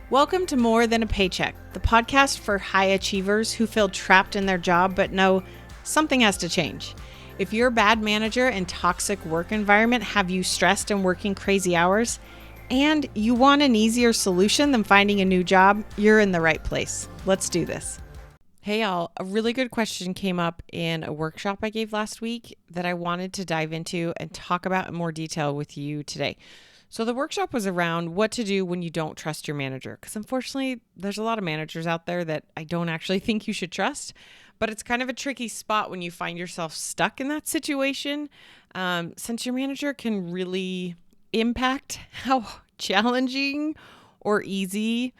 Welcome to More Than a Paycheck, the podcast for high achievers who feel trapped in their job but know something has to change. If your bad manager and toxic work environment have you stressed and working crazy hours, and you want an easier solution than finding a new job, you're in the right place. Let's do this. Hey y'all, a really good question came up in a workshop I gave last week that I wanted to dive into and talk about in more detail with you today. So the workshop was around what to do when you don't trust your manager, because unfortunately there's a lot of managers out there that I don't actually think you should trust, but it's kind of a tricky spot when you find yourself stuck in that situation, since your manager can really impact how challenging or easy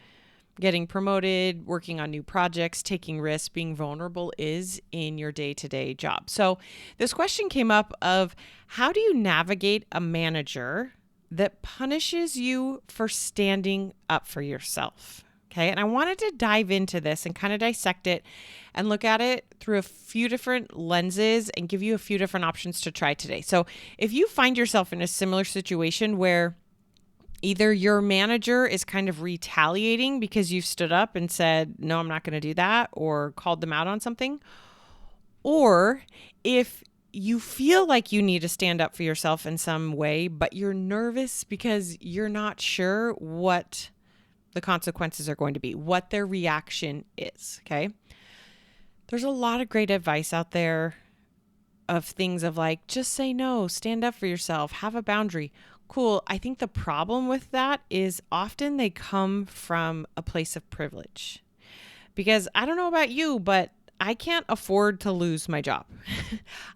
getting promoted, working on new projects, taking risks, being vulnerable is in your day-to-day job. So this question came up of how do you navigate a manager that punishes you for standing up for yourself? Okay. And I wanted to dive into this and kind of dissect it and look at it through a few different lenses and give you a few different options to try today. So if you find yourself in a similar situation where either your manager is kind of retaliating because you've stood up and said, no, I'm not going to do that, or called them out on something, or if you feel like you need to stand up for yourself in some way, but you're nervous because you're not sure what the consequences are going to be, what their reaction is, okay? There's a lot of great advice out there of things of like, just say no, stand up for yourself, have a boundary. Cool. I think the problem with that is often they come from a place of privilege. Because I don't know about you, but I can't afford to lose my job.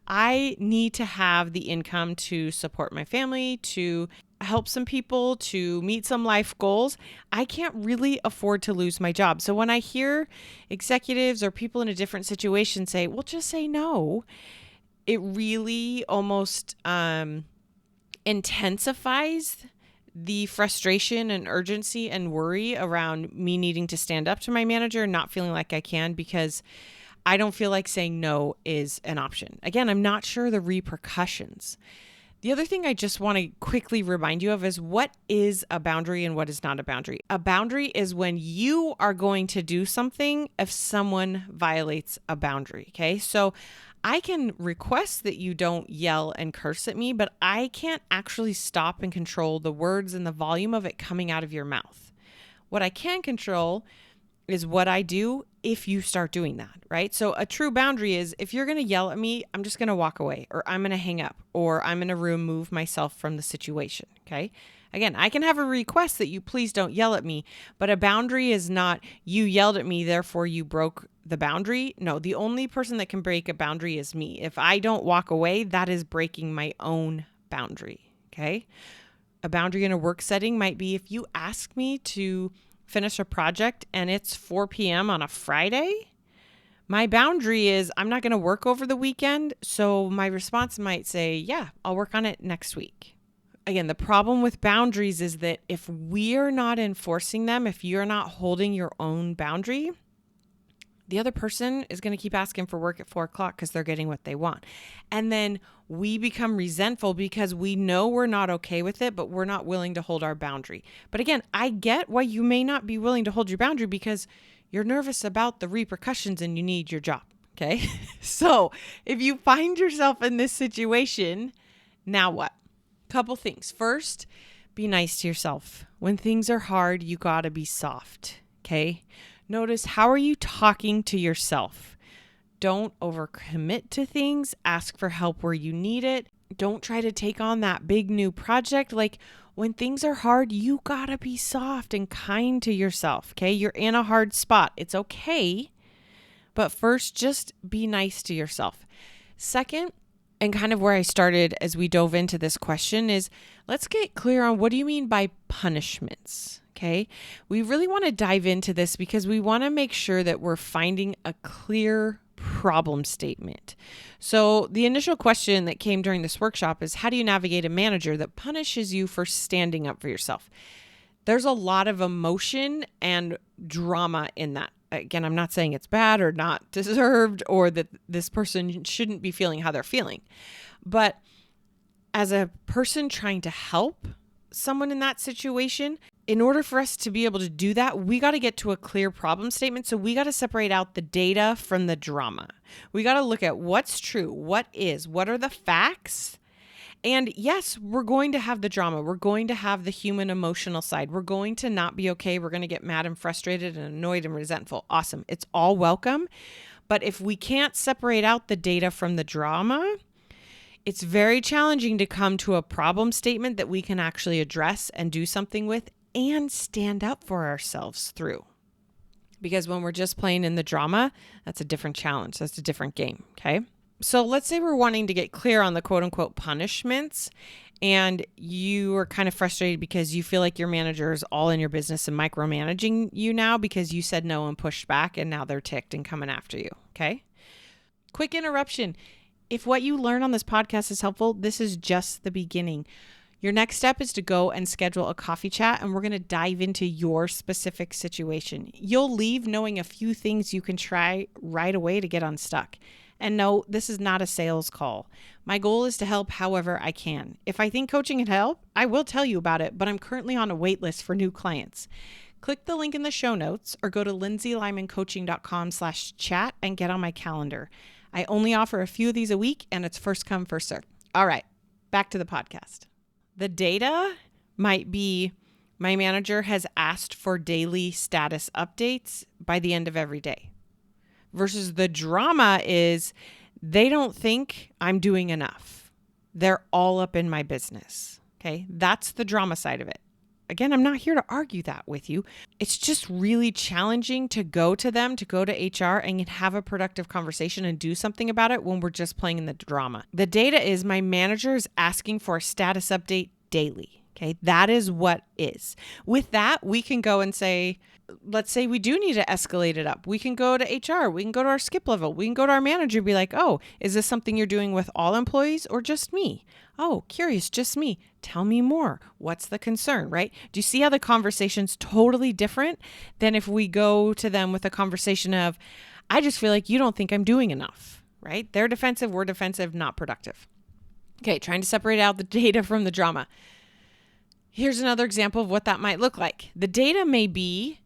I need to have the income to support my family, to help some people, to meet some life goals. I can't really afford to lose my job. So when I hear executives or people in a different situation say, well, just say no, it really almost intensifies the frustration and urgency and worry around me needing to stand up to my manager and not feeling like I can because I don't feel like saying no is an option. Again, I'm not sure the repercussions. The other thing I just want to quickly remind you of is what is a boundary and what is not a boundary. A boundary is when you are going to do something if someone violates a boundary, okay? So I can request that you don't yell and curse at me, but I can't actually stop and control the words and the volume of it coming out of your mouth. What I can control is what I do if you start doing that, right? So a true boundary is if you're going to yell at me, I'm just going to walk away, or I'm going to hang up, or I'm going to remove myself from the situation, okay? Again, I can have a request that you please don't yell at me, but a boundary is not you yelled at me, therefore you broke the boundary. No, the only person that can break a boundary is me. If I don't walk away, that is breaking my own boundary, okay? A boundary in a work setting might be if you ask me to finish a project and it's 4 p.m. on a Friday, my boundary is I'm not going to work over the weekend. So my response might say, yeah, I'll work on it next week. Again, the problem with boundaries is that if we're not enforcing them, if you're not holding your own boundary, the other person is going to keep asking for work at 4 o'clock because they're getting what they want. And then we become resentful because we know we're not okay with it, but we're not willing to hold our boundary. But again, I get why you may not be willing to hold your boundary because you're nervous about the repercussions and you need your job. Okay. So if you find yourself in this situation, now what? Couple things. First, be nice to yourself. When things are hard, you got to be soft. Okay. Notice, how are you talking to yourself? Don't overcommit to things. Ask for help where you need it. Don't try to take on that big new project. Like when things are hard, you gotta be soft and kind to yourself. Okay. You're in a hard spot. It's okay. But first, just be nice to yourself. Second, and kind of where I started as we dove into this question is let's get clear on what do you mean by punishments? Okay. We really want to dive into this because we want to make sure that we're finding a clear problem statement. So the initial question that came during this workshop is how do you navigate a manager that punishes you for standing up for yourself? There's a lot of emotion and drama in that. Again, I'm not saying it's bad or not deserved or that this person shouldn't be feeling how they're feeling. But as a person trying to help someone in that situation, in order for us to be able to do that, we got to get to a clear problem statement. So we got to separate out the data from the drama. We got to look at what's true, what are the facts. And yes, we're going to have the drama. We're going to have the human emotional side. We're going to not be okay. We're going to get mad and frustrated and annoyed and resentful. Awesome. It's all welcome. But if we can't separate out the data from the drama, it's very challenging to come to a problem statement that we can actually address and do something with and stand up for ourselves through. Because when we're just playing in the drama, that's a different challenge. That's a different game. Okay. So let's say we're wanting to get clear on the quote unquote punishments, and you are kind of frustrated because you feel like your manager is all in your business and micromanaging you now because you said no and pushed back, and now they're ticked and coming after you. Okay. Quick interruption. If what you learn on this podcast is helpful, this is just the beginning. Your next step is to go and schedule a coffee chat, and we're going to dive into your specific situation. You'll leave knowing a few things you can try right away to get unstuck. And no, this is not a sales call. My goal is to help however I can. If I think coaching can help, I will tell you about it, but I'm currently on a wait list for new clients. Click the link in the show notes or go to lindsaylymancoaching.com/chat and get on my calendar. I only offer a few of these a week, and it's first come, first serve. All right, back to the podcast. The data might be my manager has asked for daily status updates by the end of every day. Versus the drama is they don't think I'm doing enough. They're all up in my business. Okay. That's the drama side of it. Again, I'm not here to argue that with you. It's just really challenging to go to them, to go to HR and have a productive conversation and do something about it when we're just playing in the drama. The data is my manager is asking for a status update daily. Okay. That is what is. With that, we can go and say, let's say we do need to escalate it up. We can go to HR. We can go to our skip level. We can go to our manager and be like, oh, is this something you're doing with all employees or just me? Oh, curious, just me. Tell me more. What's the concern, right? Do you see how the conversation's totally different than if we go to them with a conversation of, I just feel like you don't think I'm doing enough, right? They're defensive, we're defensive, not productive. Okay, trying to separate out the data from the drama. Here's another example of what that might look like. The data may be,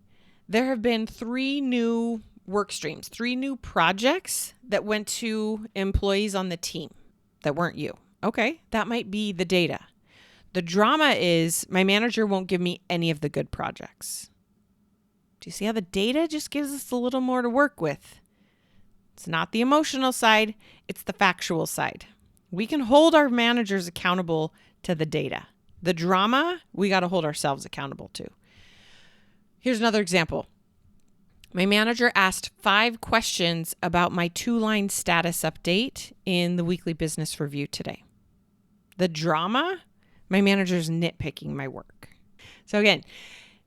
there have been 3 new work streams, 3 new projects that went to employees on the team that weren't you. Okay, that might be the data. The drama is my manager won't give me any of the good projects. Do you see how the data just gives us a little more to work with? It's not the emotional side, it's the factual side. We can hold our managers accountable to the data. The drama, we got to hold ourselves accountable to. Here's another example. My manager asked 5 questions about my 2-line status update in the weekly business review today. The drama, my manager's nitpicking my work. So again,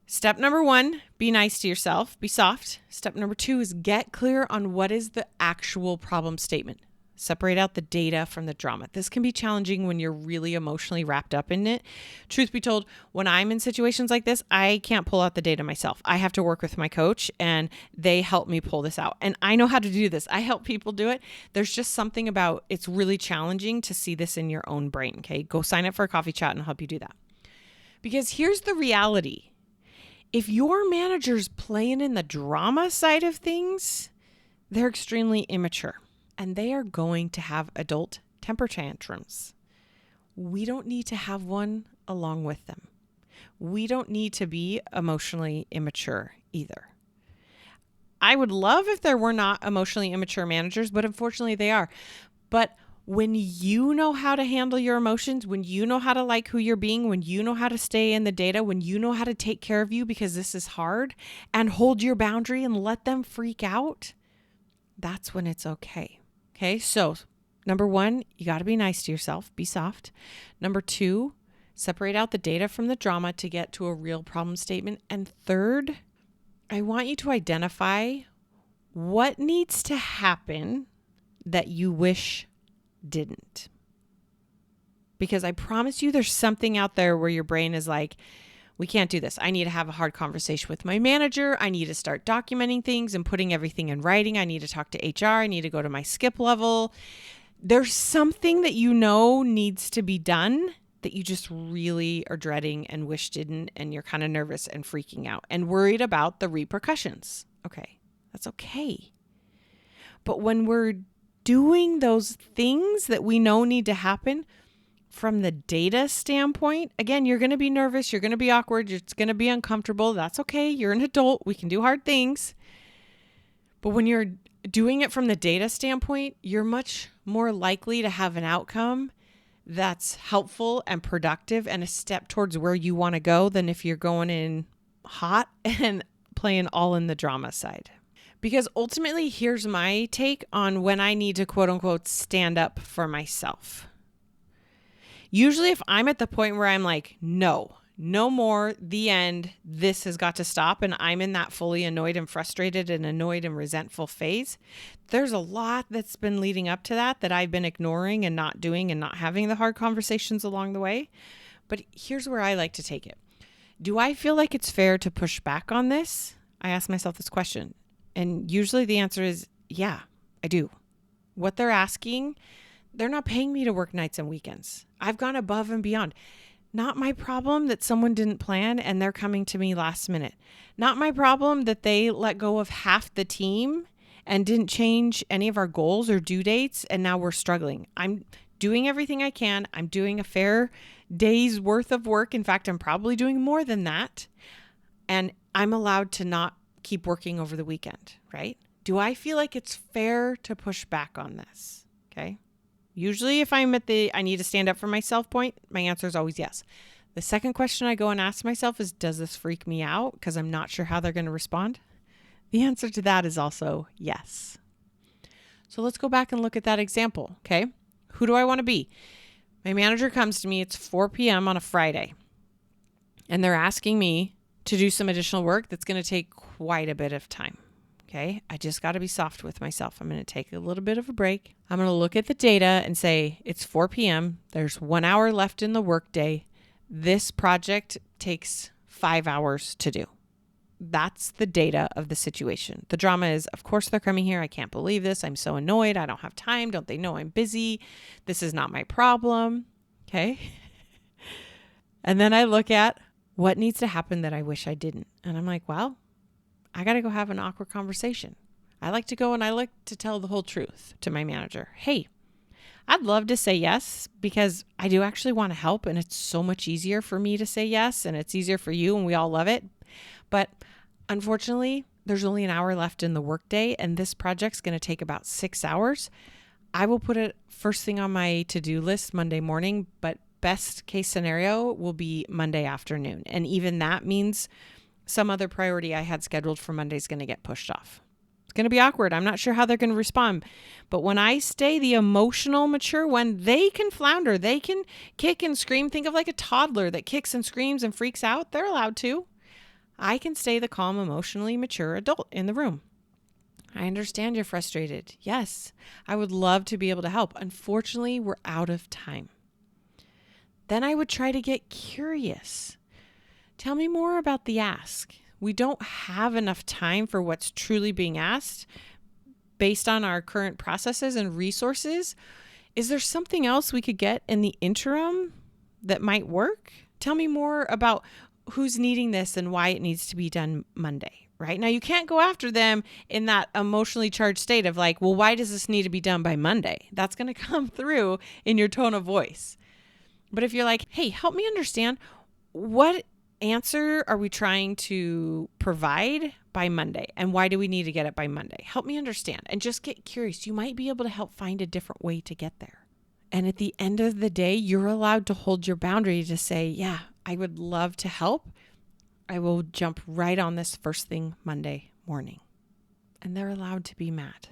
step number 1, be nice to yourself, be soft. Step number 2 is get clear on what is the actual problem statement. Separate out the data from the drama. This can be challenging when you're really emotionally wrapped up in it. Truth be told, when I'm in situations like this, I can't pull out the data myself. I have to work with my coach and they help me pull this out. And I know how to do this. I help people do it. There's just something about it's really challenging to see this in your own brain. Okay, go sign up for a coffee chat and I'll help you do that. Because here's the reality. If your manager's playing in the drama side of things, they're extremely immature. And they are going to have adult temper tantrums. We don't need to have one along with them. We don't need to be emotionally immature either. I would love if there were not emotionally immature managers, but unfortunately they are. But when you know how to handle your emotions, when you know how to like who you're being, when you know how to stay in the data, when you know how to take care of you because this is hard and hold your boundary and let them freak out, that's when it's okay. Okay, so number 1, you got to be nice to yourself, be soft. Number 2, separate out the data from the drama to get to a real problem statement. And third, I want you to identify what needs to happen that you wish didn't. Because I promise you there's something out there where your brain is like, we can't do this. I need to have a hard conversation with my manager. I need to start documenting things and putting everything in writing. I need to talk to HR. I need to go to my skip level. There's something that you know needs to be done that you just really are dreading and wish didn't, and you're kind of nervous and freaking out and worried about the repercussions. Okay, that's okay. But when we're doing those things that we know need to happen from the data standpoint, again, you're going to be nervous, you're going to be awkward, it's going to be uncomfortable. That's okay. You're an adult. We can do hard things. But when you're doing it from the data standpoint, you're much more likely to have an outcome that's helpful and productive and a step towards where you want to go than if you're going in hot and playing all in the drama side. Because ultimately, here's my take on when I need to quote unquote stand up for myself. Usually if I'm at the point where I'm like, no more, the end, this has got to stop, and I'm in that fully annoyed and frustrated and annoyed and resentful phase, there's a lot that's been leading up to that I've been ignoring and not doing and not having the hard conversations along the way. But here's where I like to take it. Do I feel like it's fair to push back on this? I ask myself this question. And usually the answer is, yeah, I do. What they're asking, they're not paying me to work nights and weekends. I've gone above and beyond. Not my problem that someone didn't plan and they're coming to me last minute. Not my problem that they let go of half the team and didn't change any of our goals or due dates, and now we're struggling. I'm doing everything I can. I'm doing a fair day's worth of work. In fact, I'm probably doing more than that. And I'm allowed to not keep working over the weekend, right? Do I feel like it's fair to push back on this? Okay. Usually if I'm at the I need to stand up for myself point, my answer is always yes. The second question I go and ask myself is, does this freak me out because I'm not sure how they're going to respond? The answer to that is also yes. So let's go back and look at that example, okay? Who do I want to be? My manager comes to me, it's 4 p.m. on a Friday, and they're asking me to do some additional work that's going to take quite a bit of time. Okay, I just got to be soft with myself. I'm going to take a little bit of a break. I'm going to look at the data and say, it's 4 p.m. There's 1 hour left in the workday. This project takes 5 hours to do. That's the data of the situation. The drama is, of course, they're coming here. I can't believe this. I'm so annoyed. I don't have time. Don't they know I'm busy? This is not my problem. Okay. And then I look at what needs to happen that I wish I didn't. And I'm like, well, I got to go have an awkward conversation. I like to go and I like to tell the whole truth to my manager. Hey, I'd love to say yes because I do actually want to help, and it's so much easier for me to say yes, and it's easier for you, and we all love it. But unfortunately, there's only an hour left in the workday, and this project's going to take about 6 hours. I will put it first thing on my to-do list Monday morning, but best case scenario will be Monday afternoon. And even that means some other priority I had scheduled for Monday is going to get pushed off. It's going to be awkward. I'm not sure how they're going to respond. But when I stay the emotional mature, when they can flounder, they can kick and scream. Think of like a toddler that kicks and screams and freaks out. They're allowed to. I can stay the calm, emotionally mature adult in the room. I understand you're frustrated. Yes, I would love to be able to help. Unfortunately, we're out of time. Then I would try to get curious. Tell me more about the ask. We don't have enough time for what's truly being asked based on our current processes and resources. Is there something else we could get in the interim that might work? Tell me more about who's needing this and why it needs to be done Monday, right? Now, you can't go after them in that emotionally charged state of like, well, why does this need to be done by Monday? That's going to come through in your tone of voice. But if you're like, hey, help me understand, what answer are we trying to provide by Monday? And why do we need to get it by Monday? Help me understand and just get curious. You might be able to help find a different way to get there. And at the end of the day, you're allowed to hold your boundary to say, yeah, I would love to help. I will jump right on this first thing Monday morning. And they're allowed to be mad.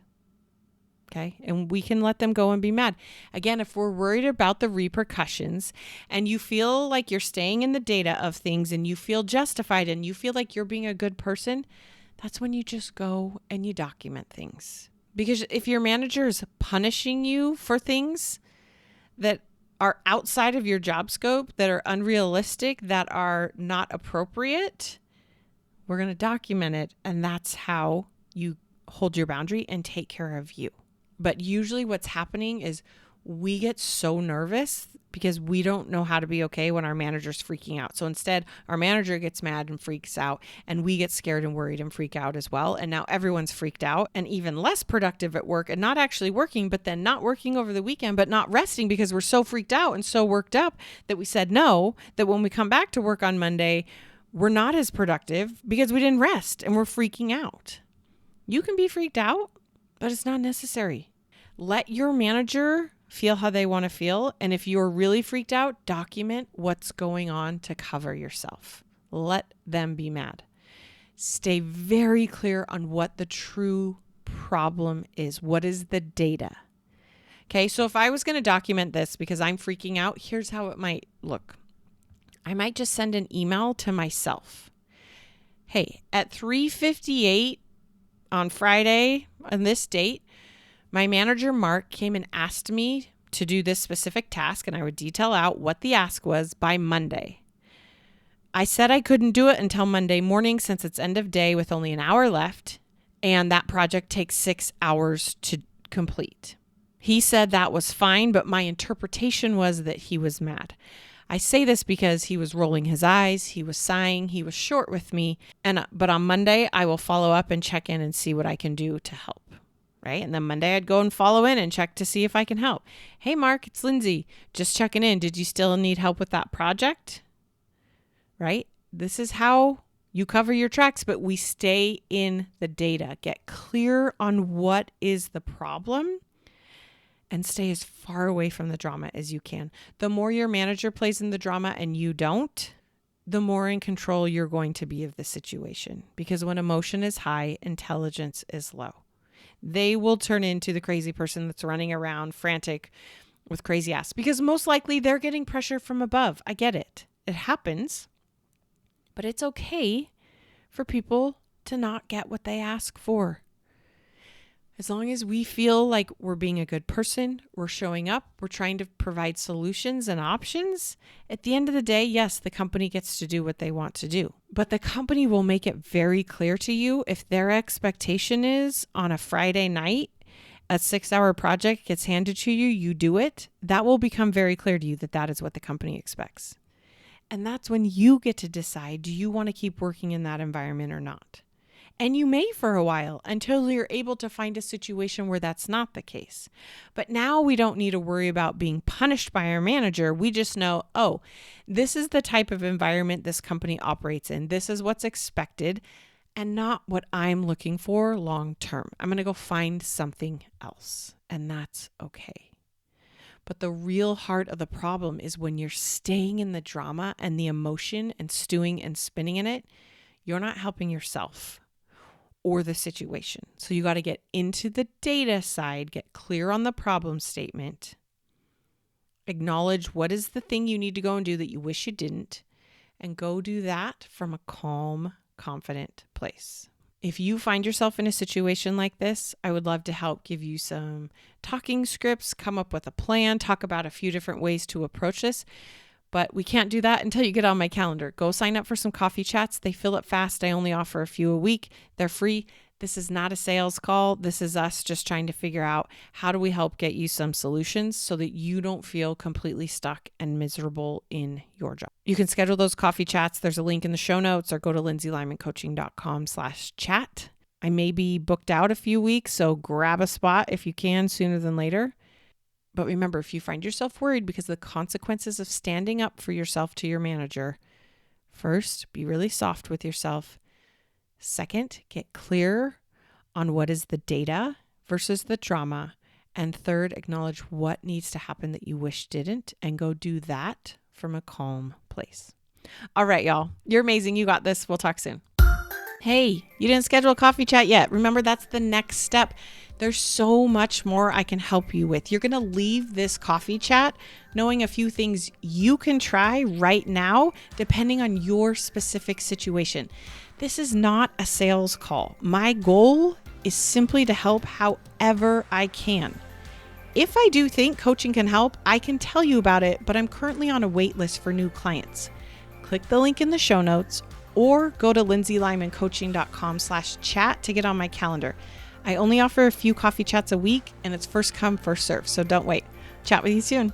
Okay. And we can let them go and be mad. Again, if we're worried about the repercussions and you feel like you're staying in the data of things and you feel justified and you feel like you're being a good person, that's when you just go and you document things. Because if your manager is punishing you for things that are outside of your job scope, that are unrealistic, that are not appropriate, we're going to document it. And that's how you hold your boundary and take care of you. But usually what's happening is we get so nervous because we don't know how to be okay when our manager's freaking out. So instead, our manager gets mad and freaks out, and we get scared and worried and freak out as well. And now everyone's freaked out and even less productive at work and not actually working, but then not working over the weekend, but not resting because we're so freaked out and so worked up that we said no, that when we come back to work on Monday, we're not as productive because we didn't rest and we're freaking out. You can be freaked out, but it's not necessary. Let your manager feel how they want to feel. And if you're really freaked out, document what's going on to cover yourself. Let them be mad. Stay very clear on what the true problem is. What is the data? Okay, so if I was going to document this because I'm freaking out, here's how it might look. I might just send an email to myself. Hey, at 3:58 on Friday, on this date, my manager, Mark, came and asked me to do this specific task, and I would detail out what the ask was by Monday. I said I couldn't do it until Monday morning since it's end of day with only an hour left, and that project takes 6 hours to complete. He said that was fine, but my interpretation was that he was mad. I say this because he was rolling his eyes, he was sighing, he was short with me, but on Monday, I will follow up and check in and see what I can do to help. Right? And then Monday I'd go and follow in and check to see if I can help. Hey, Mark, it's Lindsay. Just checking in. Did you still need help with that project? Right? This is how you cover your tracks, but we stay in the data. Get clear on what is the problem and stay as far away from the drama as you can. The more your manager plays in the drama and you don't, the more in control you're going to be of the situation. Because when emotion is high, intelligence is low. They will turn into the crazy person that's running around frantic with crazy ass because most likely they're getting pressure from above. I get it. It happens, but it's okay for people to not get what they ask for. As long as we feel like we're being a good person, we're showing up, we're trying to provide solutions and options, at the end of the day, yes, the company gets to do what they want to do. But the company will make it very clear to you if their expectation is on a Friday night, a 6-hour project gets handed to you, you do it. That will become very clear to you that that is what the company expects. And that's when you get to decide, do you want to keep working in that environment or not? And you may for a while until you're able to find a situation where that's not the case. But now we don't need to worry about being punished by our manager. We just know, oh, this is the type of environment this company operates in. This is what's expected and not what I'm looking for long term. I'm going to go find something else, and that's okay. But the real heart of the problem is when you're staying in the drama and the emotion and stewing and spinning in it, you're not helping yourself or the situation. So you got to get into the data side, get clear on the problem statement, acknowledge what is the thing you need to go and do that you wish you didn't, and go do that from a calm, confident place. If you find yourself in a situation like this, I would love to help give you some talking scripts, come up with a plan, talk about a few different ways to approach this. But we can't do that until you get on my calendar. Go sign up for some coffee chats. They fill up fast. I only offer a few a week. They're free. This is not a sales call. This is us just trying to figure out how do we help get you some solutions so that you don't feel completely stuck and miserable in your job. You can schedule those coffee chats. There's a link in the show notes or go to lindsaylymancoaching.com/chat. I may be booked out a few weeks, so grab a spot if you can sooner than later. But remember, if you find yourself worried because of the consequences of standing up for yourself to your manager, first, be really soft with yourself. Second, get clear on what is the data versus the drama. And third, acknowledge what needs to happen that you wish didn't and go do that from a calm place. All right, y'all. You're amazing. You got this. We'll talk soon. Hey, you didn't schedule a coffee chat yet. Remember, that's the next step. There's so much more I can help you with. You're going to leave this coffee chat knowing a few things you can try right now, depending on your specific situation. This is not a sales call. My goal is simply to help however I can. If I do think coaching can help, I can tell you about it, but I'm currently on a wait list for new clients. Click the link in the show notes or go to lindsaylymancoaching.com/chat to get on my calendar. I only offer a few coffee chats a week and it's first come, first serve, so don't wait. Chat with you soon.